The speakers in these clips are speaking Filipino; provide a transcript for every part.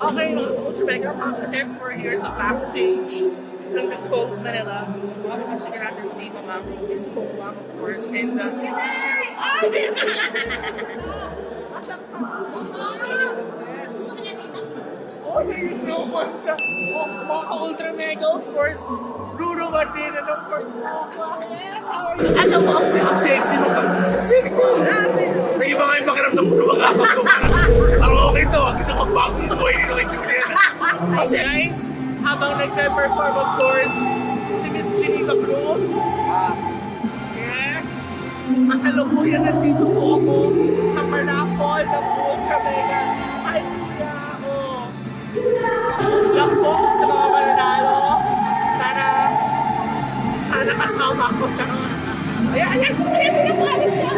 Okay, Ultra Mega Confidence, we're here sa backstage ng The Cove Manila. Makapagkasikin natin si Mama Miss Pokemon, of course, and oh, there you go, mga Ultra Mega, of course, Bruno Martin, and of course, yes, how are you? Alam mo, ang sexy mo ka. Sexy! Nag-iba nga yung makiramdam ko na magkakap ko. Parang okay to, ang isang magbago yung buhay dito kay Julian. Kasi guys, habang nagpe-perform, of course, si Miss Geneva Cruz. Yes! Kasalukuyan nandito po ako sa Manapol ng Ultra Mega. Hi, kuya ako! Luck po sa mga mananalo. Sana kasama ko. Ayan po siya.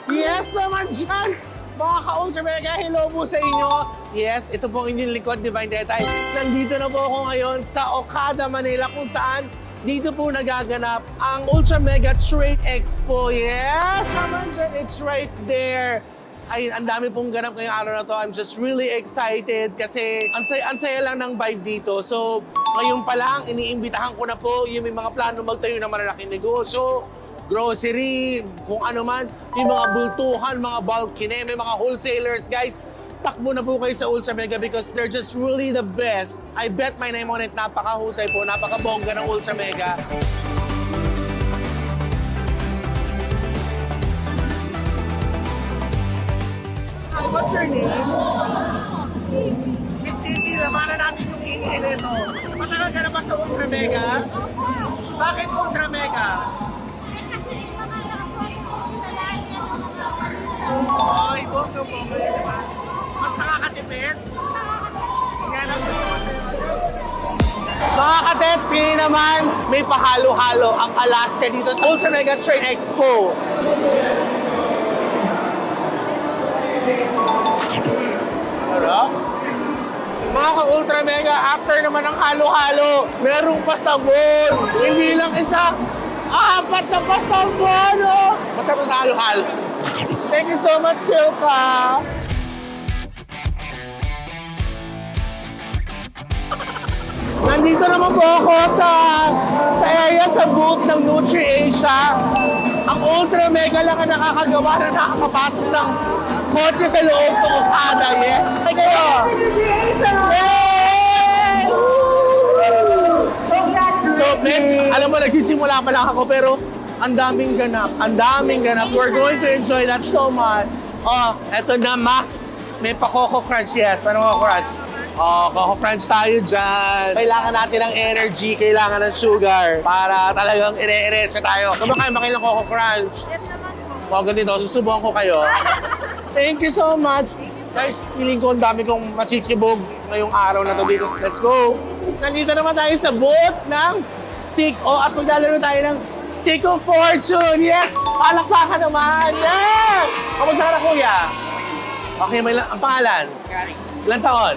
Yes naman dyan! Mga ka-Ultra Mega, hello po sa inyo. Yes, ito po inyong likod, Divine Detay. Nandito na po ako ngayon sa Okada, Manila, kung saan dito po nagaganap ang Ultra Mega Trade Expo. Yes naman dyan, it's right there. Ay, ang dami pong ganap ngayong araw na to. I'm just really excited kasi ang saya lang ng vibe dito. So, ngayon pa lang, iniimbitahan ko na po yung may mga plano magtayo ng malalaking negosyo, grocery, kung ano man, yung mga bultuhan, mga bulky, may mga wholesalers, guys. Takbo na po kayo sa Ultra Mega because they're just really the best. I bet my name on it, napakahusay po, napakabongga ng Ultra Mega. What's your name? Miss Casey, labanan natin yung hingin nito. Matagal ka na ba sa Ultra Mega? Bakit Ultra Mega? Oh, ibong ka po. Mas nakakatipid? Yan ang mga katetsi naman, may pahalo-halo ang Alaska dito sa Ultra Mega Trade Expo. Mga ka-Ultra Mega, after naman ng halo-halo, merong pasabon. Hindi lang isa, 4 na pasabon. Oh. Masarap sa halo-halo. Thank you so much, Silka. Nandito naman po ako sa area sa booth ng NutriAsia. Ang Ultra Mega lang ang nakakagawa na nakakapasok ng kotse sa loob ng Okada. Yes! Hey kayo! Yay! So, next, alam mo, nagsisimula pa lang ako pero ang daming ganap. Ang daming ganap. We're going to enjoy that so much. Oh, eto na, Ma. May pa-Coco Crunch, yes. Paano Coco Crunch? Oh, Coco Crunch tayo dyan. Kailangan natin ng energy, kailangan ng sugar para talagang ire-eretsa tayo. Kumakain ba kayo ng Coco Crunch? Yes naman po. O, ganito, susubukan ko kayo. Thank you so much. Guys, feeling ko ang dami kong machichibog ngayong araw na to dito. Let's go! Nandito naman tayo sa booth ng Stick. Oh, at maglalaro tayo ng Stick of Fortune. Yes! Palakpakan naman! Yes! Kamusta ka na, kuya? Okay, ang pangalan? Gary. Ilan taon?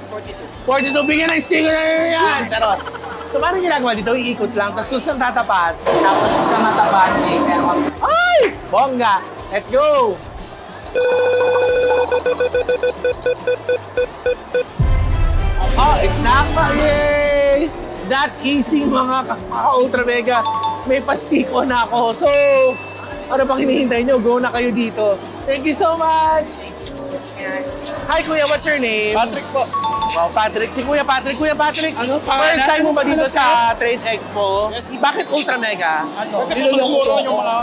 42. 42, bigyan ng sticker na yan! Charot! So, paano ginagawa dito? Iikot lang, tapos kung saan tatapat? Tapos kung saan natapat, shaker kami. Ay! Bongga! Let's go! Oh, snack pa! Yay! That easy mga ka-Ultra Mega. May pastiko na ako. So, ano pang hinihintay nyo? Go na kayo dito. Thank you so much! Hi Kuya, what's your name? Patrick po. Wow, Patrick. Si Kuya Patrick. Kuya Patrick, Ano, first time mo ba dito sa Trade Expo? Bakit Ultra Mega? Kasi niluloko yung mga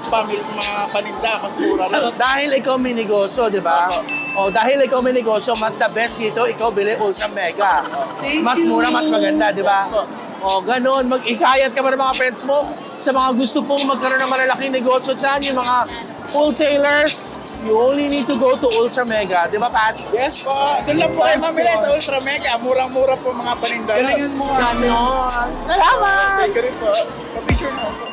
family, mga paninda, mas mura lang. Dahil ikaw may negosyo, di ba? O dahil ikaw may negosyo, mas the best dito, ikaw bili Ultra Mega. Mas mura, mas maganda, di ba? O ganun, mag-ikayat ka ba ng mga friends mo sa mga gusto pong magkaroon ng malalaking negosyo dyan, yung mga wholesalers, you only need to go to Ultra Mega, di ba Pat? Yes po. Doon lang po kayo mamili sa Ultra Mega. Murang-mura po mga paninda. Galingan mo nga. Ganon. Salamat! Sige rin po. Pa-picture na ako.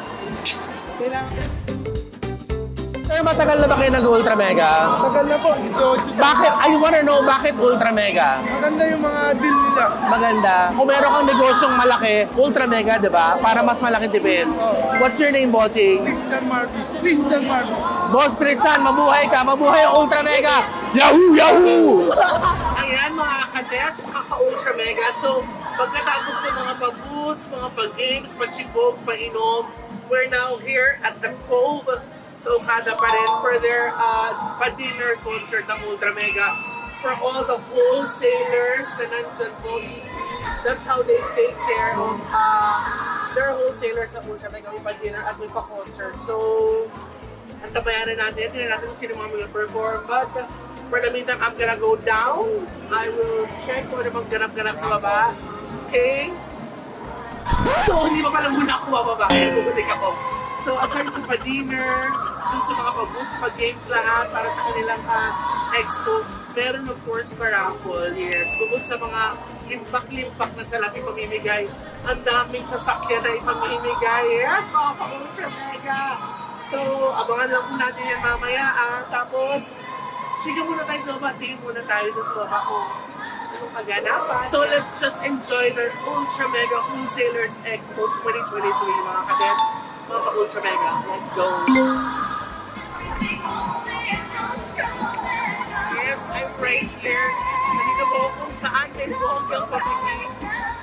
Sir, matagal na ba kayo nag-Ultra Mega? Tagal na po. So, Bakit? I wanna know, bakit Ultra Mega? maganda yung mga deal nila. Maganda. Kung meron kang negosyong malaki, Ultra Mega, di ba? Para mas malaking tipid. What's your name, bossing? Christian Marvin. Boss Tristan, mabuhay ka! Mabuhay ang Ultra Mega! Yahoo! Yahoo! Ayan mga kadets, kaka-Ultra Mega. So, pagkatapos ng mga pag-boots, mga pag-games, pag-chibog, pag-inom, we're now here at the Cove sa Okada pa rin for their pa-dinner concert ng Ultra Mega. For all the wholesalers na nandyan po, that's how they take care of their wholesalers ng Ultra Mega. May pa-dinner at may pa-concert. So, ang tabayaran natin, tingnan natin kung sino mga mag-perform. But for the meantime, I'm gonna go down. I will check kung ano bang ganap-ganap sa baba. Okay? So, hindi pa pala muna ako bababa. Kaya bumalik ako. So, aside sa pa-dinner, dun sa mga pa-boots, pa-games lahat, para sa kanilang expo, meron of course pa-raffle, yes. Bukod sa mga limpak-limpak na salat ipamimigay, ang daming sasakyan na ipamimigay. Yes, mga pa-Ultra Mega! So, abangan lang po natin yan mamaya. Tapos, chika muna tayo sa baba. Tingin muna tayo dun sa baba kung anong kaganapan. So, let's just enjoy the Ultra Mega Wholesalers Expo 2023, mga kadets. Mga ka-Ultra Mega. Let's go! Yes, I'm right here. Nandito po kung saan din po ang papikin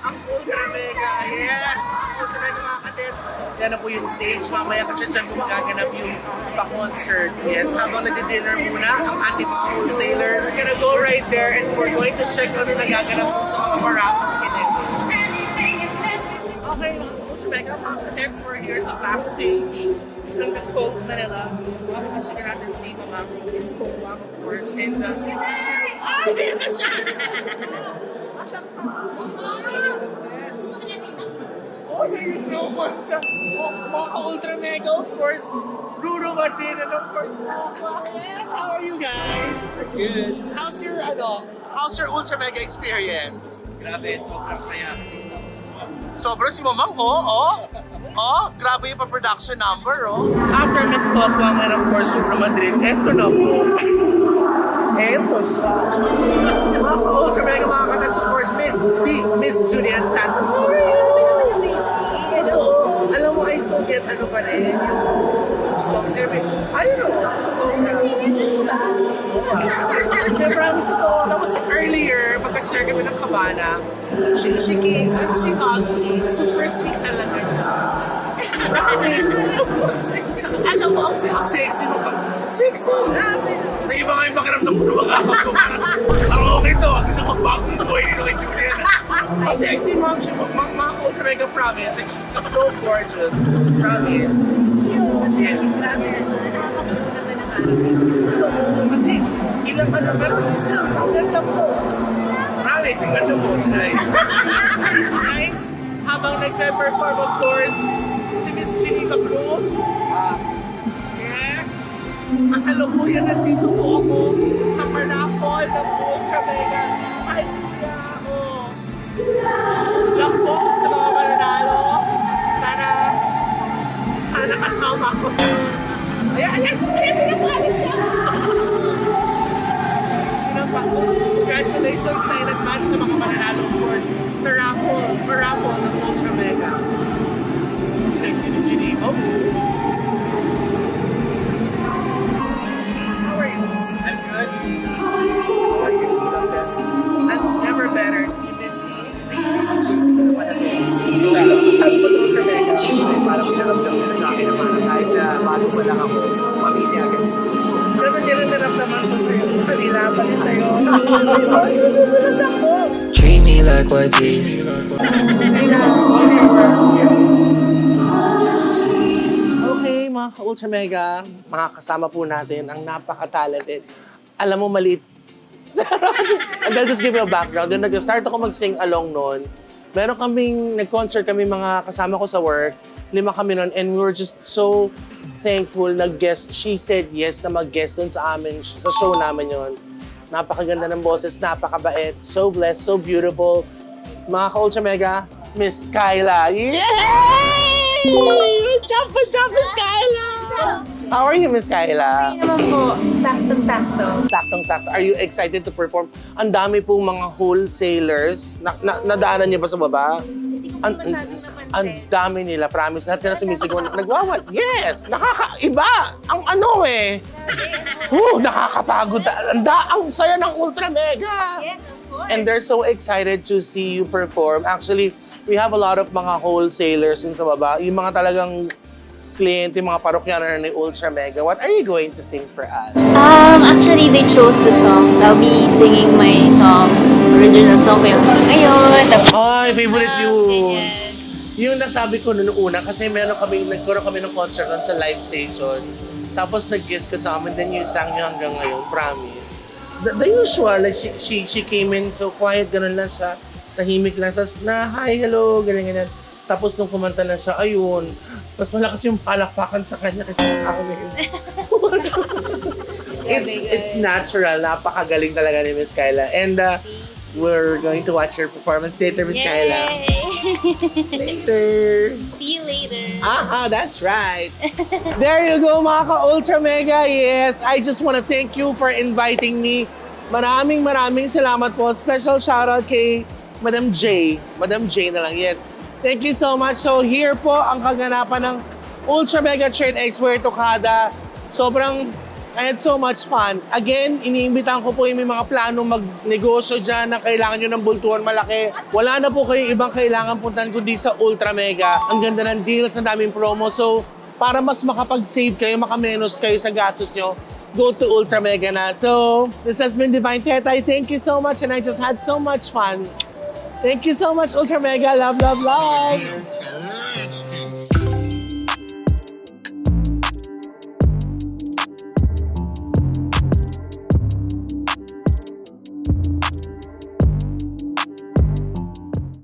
ang Ultra Mega. Yes! Ultra Mega mga kadets. Yan na po yung stage. Mamaya kasi dyan po magaganap yung pa-concert. Yes, habang nag-dinner muna ang ating mga wholesalers. We're gonna go right there and we're going to check out yung nagaganap po sa mga parapang kinit. Okay, mga Ultra Mega mga kadets, we're here sa backstage ng The Cove, Manila. Makakasya natin si Mama Miss Pokemon, of course, and ayan na siya! Oh, there you go, mga ka-Ultra Mega, of course, Ruro Martin, and of course, yes, how are you guys? Good. How's your Ultra Mega experience? Grabe, sobrang saya kasi sa Sobra si Mamang, grabe yung pa-production number, After Miss Pokemon and of course, Ruro Madrid, eto na po. Eto siya. Mga ka-Ultra Mega, mga kadats, of course, Miss Julian Santos. Ito, alam mo, I still get ano pa rin, yung goosebumps every, I don't know, sobra. May promise ito. Tapos earlier, magka-share kami ng Cabana, she hugged me. Super sweet talaga niya. Promise. Alam mo, ang sexy mo ka. Sexy! Na iba nga yung makiramdam ko na makakapag. Parang okay to. Kasi magbagong buhay dito kay Julian. Ang sexy mom siya. Mga Ultra Mega promise. Like, she's just so gorgeous. Promise. Yes. Kasi ilang ano, pero still, ang ganda mo. Promise, ang ganda mo tonight. Guys, habang nagpe-perform, of course, si Miss Jenica Cruz. Yes. Masalukuyan nandito po ako sa Parapol ng Ultra Mega. Ay, lang po sa mga mananalo. Sana kasama ko. Ayan, siya. Congratulations na in advance sa mga mananalo, of course, sa raffle ng Ultra Mega. Sexy ni Geneva. How are you? I'm good. How are you? I'm never better. Ito naman ang sabi ko sa Ultra Mega, parang pinaramdam nila sa akin naman kahit bago pa lang ako, pamilya agad. Pero naman ko sa'yo, sa kanila, pali sa'yo. So, ano sila sa ko? Treat me like Ortiz. Okay, mga ka-Ultra Mega, makakasama po natin ang napaka-talented. Alam mo, maliit. And I'll just give you a background. Then nag-start ako mag-sing along noon. Meron kaming, nag-concert kami mga kasama ko sa work. 5 kami noon and we were just so thankful nag-guest. She said yes na mag-guest dun sa amin, sa show namin yon. Napakaganda ng boses, napakabait, so blessed, so beautiful. Mga ka-Ultra Mega, Miss Kyla. Yay! Jump, Miss Kyla! How are you, Miss Kyla? Hindi naman po, saktong-sakto. Saktong-sakto. Are you excited to perform? Ang dami pong mga wholesalers. Nadaanan niyo ba sa baba? Hindi ko masyadong naman Ang dami nila, promise. Lahat sila sumisigaw, nagwawal. Yes! Nakakaiba! Ang ano eh. Nakakapagod. Ang saya ng Ultra Mega! Yes, of course. And they're so excited to see you perform. Actually, we have a lot of mga wholesalers dun sa baba. Yung mga talagang kliyente, mga parokyano na ni Ultra Mega. What are you going to sing for us? Actually, they chose the songs. I'll be singing my songs. Original song ko yung hanggang ngayon. Tapos, Ay, favorite yun. ganyan. Yung nasabi ko noong una, kasi nagkaroon kami ng concert doon sa live station. Tapos nag-guest ka sa amin, then you sang nyo hanggang ngayon, promise. The usual, like she came in so quiet, ganun lang siya. Tahimik lang, tapos hi, hello, ganyan. Tapos nung kumanta na siya, ayun, mas malakas yung palakpakan sa kanya kasi sa amin. It's natural, napakagaling talaga ni Miss Kyla. And we're going to watch your performance later, Miss Kyla. Later. See you later. That's right. There you go, mga ka-Ultra Mega. Yes, I just want to thank you for inviting me. Maraming salamat po. Special shoutout kay Madam J. Madam J na lang, yes. Thank you so much. So here po ang kaganapan ng Ultra Mega Trade Expo Okada. I had so much fun. Again, iniimbitahan ko po yung may mga plano magnegosyo dyan na kailangan nyo ng bultuhan malaki. Wala na po kayo ibang kailangan puntahan kundi sa Ultra Mega. Ang ganda ng deals, ang daming promo. So, para mas makapag-save kayo, makamenos kayo sa gastos nyo, go to Ultra Mega na. So, this has been Divine Tetay. Thank you so much and I just had so much fun. Thank you so much, Ultra Mega. Love, love, love.